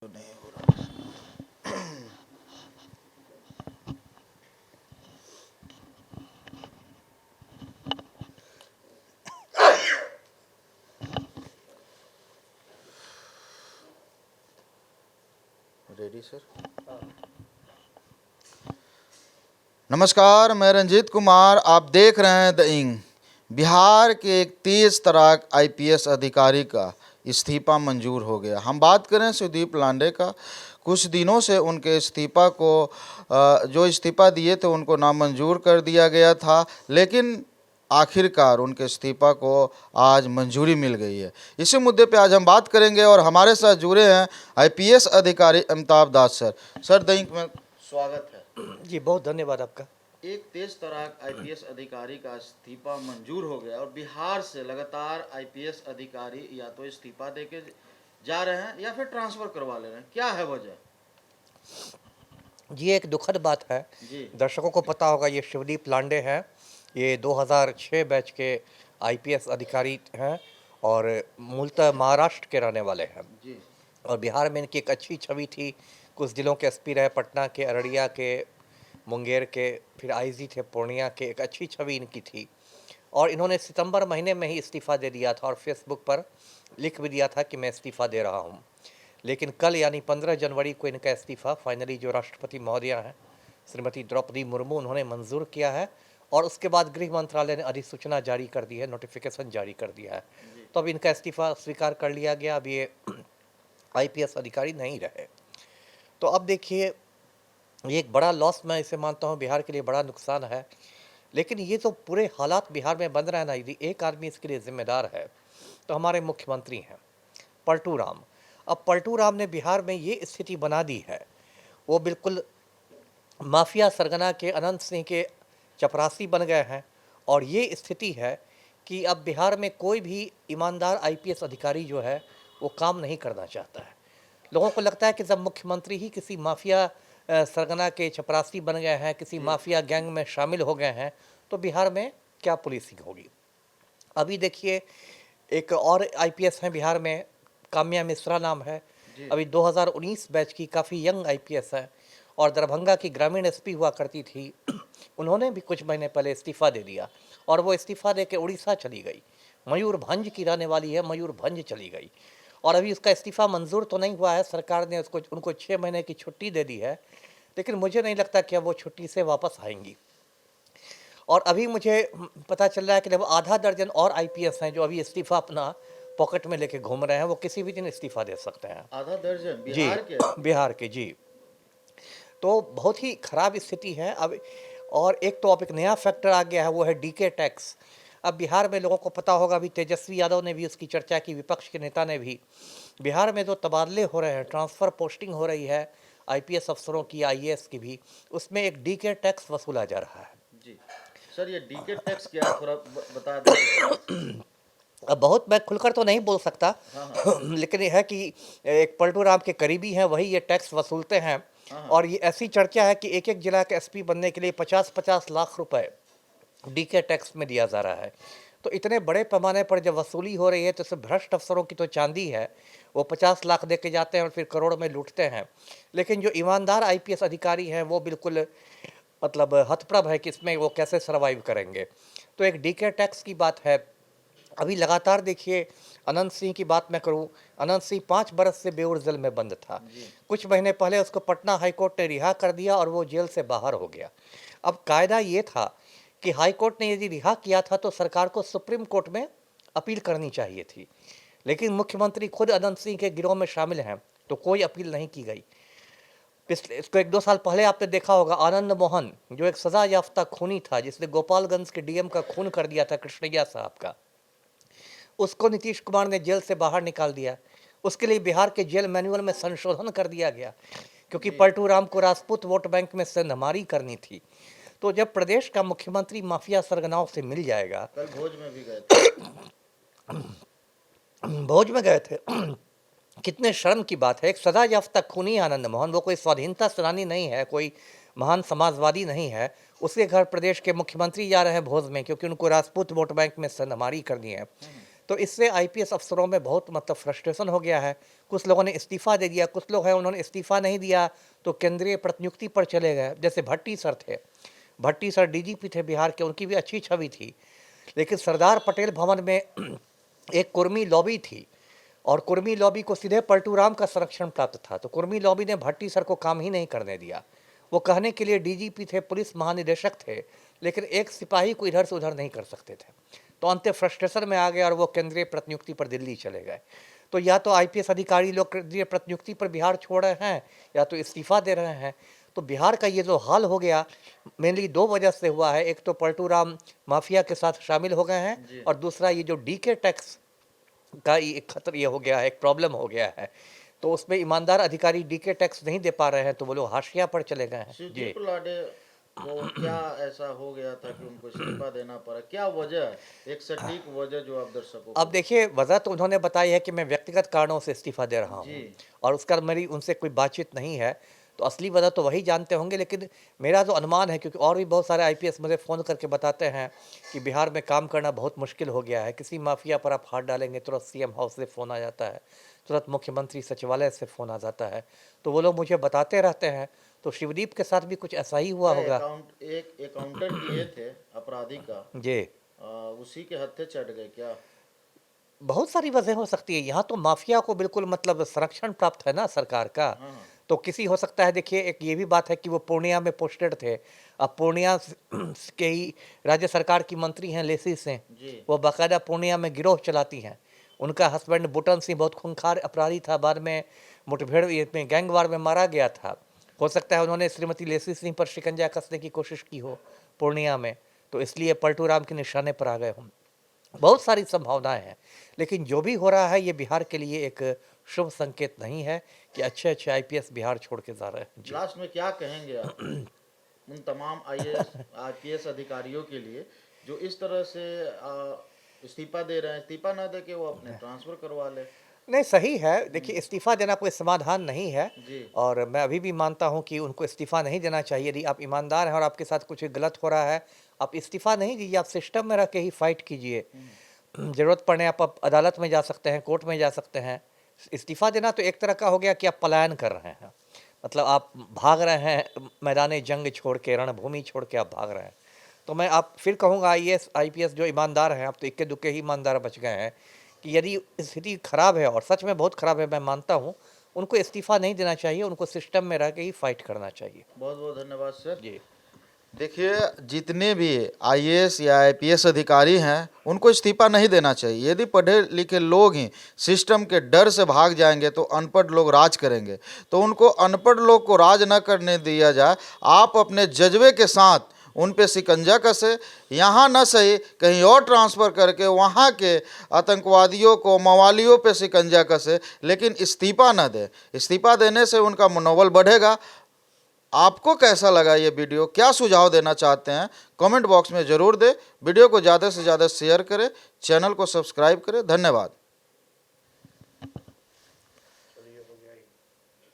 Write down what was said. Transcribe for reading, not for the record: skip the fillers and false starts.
तो नहीं हो रहा। Ready sir. नमस्कार, मैं रंजीत कुमार। आप देख रहे हैं द इंग। बिहार के एक तेज तराक आईपीएस अधिकारी का इस्तीफा मंजूर हो गया। हम बात करें सुदीप लांडे का। कुछ दिनों से उनके इस्तीफा को जो इस्तीफा दिए थे उनको नामंजूर कर दिया गया था, लेकिन आखिरकार उनके इस्तीफा को आज मंजूरी मिल गई है। इसी मुद्दे पे आज हम बात करेंगे और हमारे साथ जुड़े हैं आईपीएस अधिकारी अमिताभ दास सर। सर, द इंक में स्वागत है जी। बहुत धन्यवाद आपका। एक तेज तराक आईपीएस अधिकारी का इस्तीफा मंजूर हो गया और बिहार से लगातार आईपीएस अधिकारी या तो इस्तीफा देके जा रहे हैं या फिर ट्रांसफर करवा ले रहे हैं। क्या है वजह? ये एक दुखद बात है। जी दर्शकों को पता होगा, ये शिवदीप लांडे हैं। ये 2006 बैच के आईपीएस अधिकारी हैं और मूलतः महाराष्ट्र के रहने वाले हैं। जी और बिहार में इनकी एक अच्छी छवि थी। कुछ जिलों के एसपी रहे, पटना के, अररिया के, मुंगेर के, फिर आईजी थे पूर्णिया के। एक अच्छी छवि इनकी थी और इन्होंने सितंबर महीने में ही इस्तीफ़ा दे दिया था और फेसबुक पर लिख भी दिया था कि मैं इस्तीफ़ा दे रहा हूँ। लेकिन कल यानी 15 जनवरी को इनका इस्तीफ़ा फाइनली जो राष्ट्रपति महोदया हैं श्रीमती द्रौपदी मुर्मू, उन्होंने मंजूर किया है और उसके बाद गृह मंत्रालय ने अधिसूचना जारी कर दी है, नोटिफिकेशन जारी कर दिया है। तो अब इनका इस्तीफ़ा स्वीकार कर लिया गया। अब ये आईपीएस अधिकारी नहीं रहे। तो अब देखिए, ये एक बड़ा लॉस मैं इसे मानता हूँ, बिहार के लिए बड़ा नुकसान है। लेकिन ये तो पूरे हालात बिहार में बन रहा है ना, यदि एक आदमी इसके लिए जिम्मेदार है तो हमारे मुख्यमंत्री हैं पलटू राम। अब पलटू राम ने बिहार में ये स्थिति बना दी है, वो बिल्कुल माफिया सरगना के अनंत सिंह के चपरासी बन गए हैं। और ये स्थिति है कि अब बिहार में कोई भी ईमानदार आईपीएस अधिकारी जो है वो काम नहीं करना चाहता है। लोगों को लगता है कि जब मुख्यमंत्री ही किसी माफिया सरगना के चपरासी बन गए हैं, किसी माफिया गैंग में शामिल हो गए हैं, तो बिहार में क्या पुलिसिंग होगी। अभी देखिए, एक और आईपीएस हैं बिहार में, काम्या मिश्रा नाम है। अभी 2019 बैच की, काफ़ी यंग आईपीएस है और दरभंगा की ग्रामीण एसपी हुआ करती थी। उन्होंने भी कुछ महीने पहले इस्तीफ़ा दे दिया और वो इस्तीफ़ा दे के उड़ीसा चली गई। मयूरभंज की रहने वाली है, मयूरभंज चली गई। और अभी उसका इस्तीफ़ा मंजूर तो नहीं हुआ है, सरकार ने उसको उनको 6 महीने की छुट्टी दे दी है। लेकिन मुझे नहीं लगता कि अब वो छुट्टी से वापस आएंगी। और अभी मुझे पता चल रहा है कि लगभग आधा दर्जन और आईपीएस हैं जो अभी इस्तीफा अपना पॉकेट में लेके घूम रहे हैं। वो किसी भी दिन इस्तीफा दे सकते हैं। आधा दर्जन जी, बिहार के? बिहार के जी। तो बहुत ही खराब स्थिति है अब। और एक तो अब एक नया फैक्टर आ गया है, वो है डीके टैक्स। अब बिहार में लोगों को पता होगा, अभी तेजस्वी यादव ने भी उसकी चर्चा की, विपक्ष के नेता ने भी। बिहार में जो तबादले हो रहे हैं, ट्रांसफ़र पोस्टिंग हो रही है आईपीएस अफसरों की, आईएएस की भी, उसमें एक डीके टैक्स वसूला जा रहा है। जी सर, ये डीके टैक्स क्या है, थोड़ा बता दें। अब बहुत मैं खुलकर तो नहीं बोल सकता। हाँ हाँ लेकिन यह है कि एक पलटू राम के करीबी हैं, वही ये टैक्स वसूलते हैं। हाँ। और ये ऐसी चर्चा है कि एक एक जिला के एसपी बनने के लिए 50-50 लाख रुपए डीके टैक्स में दिया जा रहा है। तो इतने बड़े पैमाने पर जब वसूली हो रही है तो सिर्फ भ्रष्ट अफसरों की तो चांदी है। वो 50 लाख दे के जाते हैं और फिर करोड़ में लूटते हैं। लेकिन जो ईमानदार आईपीएस अधिकारी हैं वो बिल्कुल मतलब हतप्रभ है कि इसमें वो कैसे सर्वाइव करेंगे। तो एक डीके टैक्स की बात है। अभी लगातार देखिए, अनंत सिंह की बात मैं करूं, अनंत सिंह 5 बरस से बेउर जेल में बंद था। कुछ महीने पहले उसको पटना हाईकोर्ट ने रिहा कर दिया और वो जेल से बाहर हो गया। अब कायदा ये था कि हाईकोर्ट ने यदि रिहा किया था तो सरकार को सुप्रीम कोर्ट में अपील करनी चाहिए थी। लेकिन मुख्यमंत्री खुद अनंत सिंह के गिरोह में शामिल हैं, तो कोई अपील नहीं की गई। पिछले इसको 1-2 साल पहले आपने देखा होगा, आनंद मोहन जो एक सजा याफ्ता खूनी था, जिसने गोपालगंज के डीएम का खून कर दिया था, कृष्णैया साहब का, उसको नीतीश कुमार ने जेल से बाहर निकाल दिया। उसके लिए बिहार के जेल मैनुअल में संशोधन कर दिया गया, क्योंकि पलटू राम को राजपूत वोट बैंक में सेंधमारी करनी थी। तो जब प्रदेश का मुख्यमंत्री माफिया सरगनाओं से मिल जाएगा, कल भोज में भी गए थे। भोज में गए थे। कितने शर्म की बात है, एक सजा याफ्ता खूनी आनंद मोहन, वो कोई स्वाधीनता सेनानी नहीं है, कोई महान समाजवादी नहीं है। उसके घर प्रदेश के मुख्यमंत्री जा रहे हैं भोज में, क्योंकि उनको राजपूत वोट बैंक में सेंधमारी करनी है। तो इससे आईपीएस अफसरों में बहुत मतलब फ्रस्ट्रेशन हो गया है। कुछ लोगों ने इस्तीफ़ा दे दिया, कुछ लोग हैं उन्होंने इस्तीफ़ा नहीं दिया तो केंद्रीय प्रतिनियुक्ति पर चले गए। जैसे भट्टी सर थे, भट्टी सर डीजीपी थे बिहार के, उनकी भी अच्छी छवि थी। लेकिन सरदार पटेल भवन में एक कुर्मी लॉबी थी और कुर्मी लॉबी को सीधे पलटू राम का संरक्षण प्राप्त था। तो कुर्मी लॉबी ने भट्टी सर को काम ही नहीं करने दिया। वो कहने के लिए डीजीपी थे, पुलिस महानिदेशक थे, लेकिन एक सिपाही को इधर से उधर नहीं कर सकते थे। तो अंत फ्रस्ट्रेशन में आ गए और वो केंद्रीय प्रतिनियुक्ति पर दिल्ली चले गए। तो या तो आईपीएस अधिकारी लोग केंद्रीय प्रतिनियुक्ति पर बिहार छोड़ रहे हैं या तो इस्तीफा दे रहे हैं। तो बिहार का ये जो हाल हो गया मेनली दो वजह से हुआ है। एक तो पलटू राम माफिया के साथ शामिल हो गए हैं और दूसरा ये जो डीके टैक्स का एक खतरा ये हो गया है, एक प्रॉब्लम हो गया है। तो उसमें ईमानदार अधिकारी डीके टैक्स नहीं दे पा रहे हैं तो वो लोग हाशिया पर चले गए हैं। सुदीप लाडे को क्या ऐसा हो गया था कि उनको इस्तीफा देना पड़ा, क्या वजह है, एक सटीक वजह जो आप दर्शकों को। अब देखिए, वजह तो उन्होंने बताई है कि मैं व्यक्तिगत कारणों से इस्तीफा दे रहा हूँ जी। और उसका मेरी उनसे कोई बातचीत नहीं है। तो असली वजह तो वही जानते होंगे, लेकिन मेरा जो अनुमान है, क्योंकि और भी बहुत सारे आईपीएस मुझे फ़ोन करके बताते हैं कि बिहार में काम करना बहुत मुश्किल हो गया है। किसी माफिया पर आप हाथ डालेंगे तुरंत सीएम हाउस से फ़ोन आ जाता है, तुरंत मुख्यमंत्री सचिवालय से फ़ोन आ जाता है। तो वो लोग मुझे बताते रहते हैं। तो शिवदीप के साथ भी कुछ ऐसा ही हुआ होगा। एक अकाउंटेंट किए थे अपराधी का, जी, उसी के हत्थे चढ़ गए क्या। बहुत सारी वजह हो सकती है। यहाँ तो माफिया को बिल्कुल मतलब संरक्षण प्राप्त है ना सरकार का। हाँ। तो किसी हो सकता है, देखिए एक ये भी बात है कि वो पूर्णिया में पोस्टेड थे। अब पूर्णिया के ही राज्य सरकार की मंत्री हैं लेसी सिंह, जी। वो बाकायदा पूर्णिया में गिरोह चलाती हैं। उनका हस्बैंड बुटन सिंह बहुत खूंखार अपराधी था, बाद में मुठभेड़ में गैंग वार में मारा गया था। हो सकता है उन्होंने श्रीमती लेसी सिंह पर शिकंजा कसने की कोशिश की हो पूर्णिया में, तो इसलिए पलटू राम के निशाने पर आ गए हों। बहुत सारी संभावनाएं हैं, लेकिन जो भी हो रहा है ये बिहार के लिए एक शुभ संकेत नहीं है कि अच्छे अच्छे आईपीएस बिहार छोड़ के जा रहे हैं। जी। लास्ट में क्या कहेंगे आप उन तमाम आईपीएस अधिकारियों के लिए जो इस तरह से इस्तीफा दे रहे हैं, इस्तीफा ना दे के वो अपने ट्रांसफर करवा ले। नहीं, सही है। देखिए, इस्तीफ़ा देना कोई समाधान नहीं है जी। और मैं अभी भी मानता हूँ कि उनको इस्तीफ़ा नहीं देना चाहिए। यदि आप ईमानदार हैं और आपके साथ कुछ गलत हो रहा है, आप इस्तीफ़ा नहीं दीजिए, आप सिस्टम में रह के ही फाइट कीजिए। ज़रूरत पड़ने आप अदालत में जा सकते हैं, कोर्ट में जा सकते हैं। इस्तीफ़ा देना तो एक तरह का हो गया कि आप पलायन कर रहे हैं, मतलब आप भाग रहे हैं, मैदान जंग छोड़ के, रणभूमि छोड़ के आप भाग रहे हैं। तो मैं आप फिर कहूँगा आईएएस आईपीएस जो ईमानदार हैं, अब तो इक्के दुक्के ही ईमानदार बच गए हैं, कि यदि स्थिति खराब है और सच में बहुत खराब है, मैं मानता हूँ, उनको इस्तीफ़ा नहीं देना चाहिए, उनको सिस्टम में रह के ही फाइट करना चाहिए। बहुत बहुत धन्यवाद सर। जी। देखिए, जितने भी आईएएस या आईपीएस अधिकारी हैं उनको इस्तीफा नहीं देना चाहिए। यदि पढ़े लिखे लोग ही सिस्टम के डर से भाग जाएंगे तो अनपढ़ लोग राज करेंगे। तो उनको अनपढ़ लोग को राज न करने दिया जाए। आप अपने जज्बे के साथ उन पे शिकंजा कसे, यहाँ न सही कहीं और ट्रांसफ़र करके वहाँ के आतंकवादियों को, मवालियों पे शिकंजा कसे, लेकिन इस्तीफा न दे। इस्तीफा देने से उनका मनोबल बढ़ेगा। आपको कैसा लगा ये वीडियो, क्या सुझाव देना चाहते हैं, कमेंट बॉक्स में ज़रूर दें। वीडियो को ज़्यादा से ज़्यादा शेयर करें, चैनल को सब्सक्राइब करें। धन्यवाद।